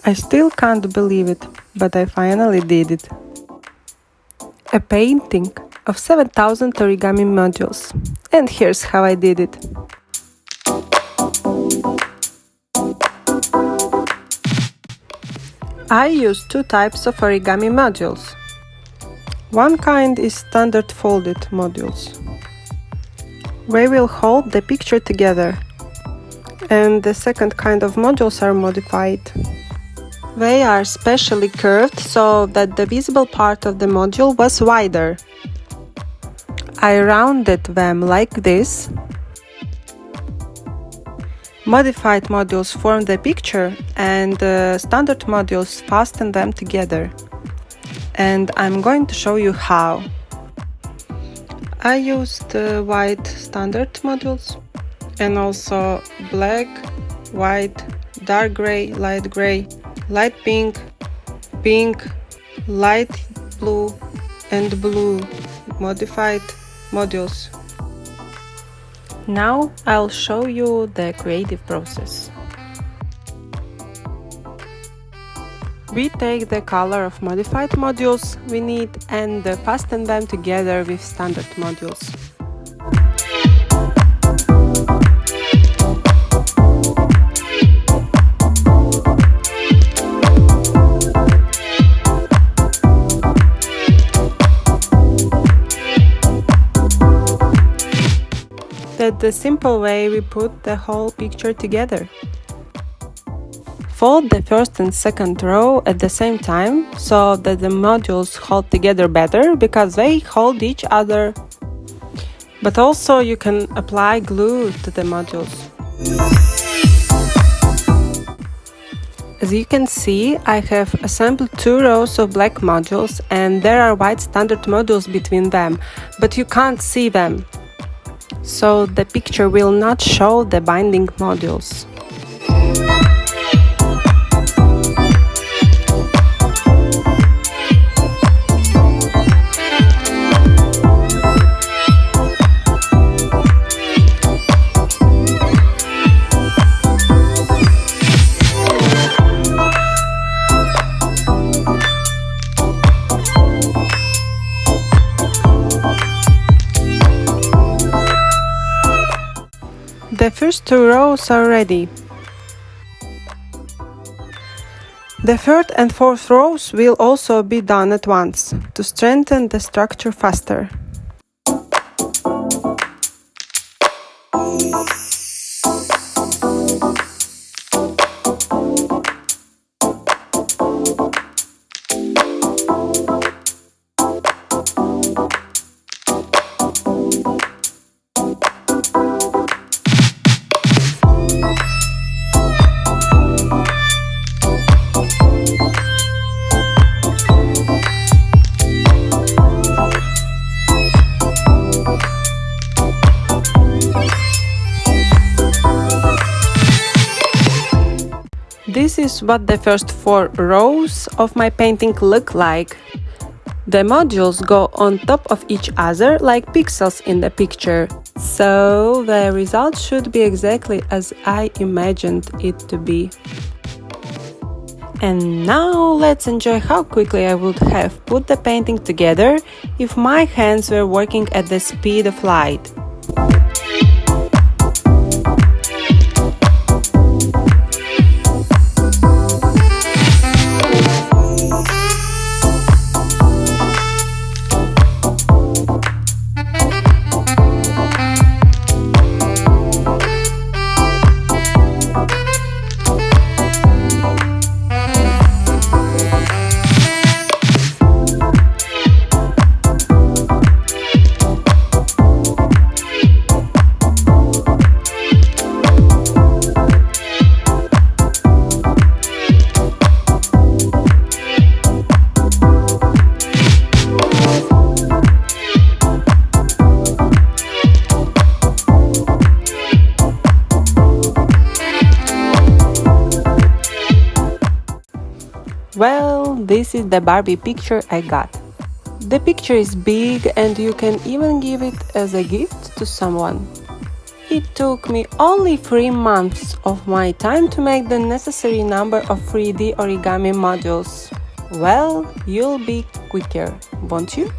I still can't believe it, but I finally did it. A painting of 7,000 origami modules. And here's how I did it. I use two types of origami modules. One kind is standard folded modules. They will hold the picture together. And the second kind of modules are modified. They are specially curved so that the visible part of the module was wider. I rounded them like this. Modified modules form the picture and standard modules fasten them together. And I'm going to show you how. I used white standard modules and also black, white, dark gray, light pink, pink, light blue and blue modified modules. Now I'll show you the creative process. We take the color of modified modules we need and fasten them together with standard modules. That's the simple way we put the whole picture together. Fold the first and second row at the same time so that the modules hold together better because they hold each other. But also you can apply glue to the modules. As you can see, I have assembled two rows of black modules and there are white standard modules between them, but you can't see them. So the picture will not show the binding modules. The first two rows are ready. The third and fourth rows will also be done at once to strengthen the structure faster. This is what the first four rows of my painting look like. The modules go on top of each other like pixels in the picture, so the result should be exactly as I imagined it to be. And now let's enjoy how quickly I would have put the painting together if my hands were working at the speed of light. Well, this is the Barbie picture I got. The picture is big and you can even give it as a gift to someone. It took me only 3 months of my time to make the necessary number of 3D origami modules. Well, you'll be quicker, won't you?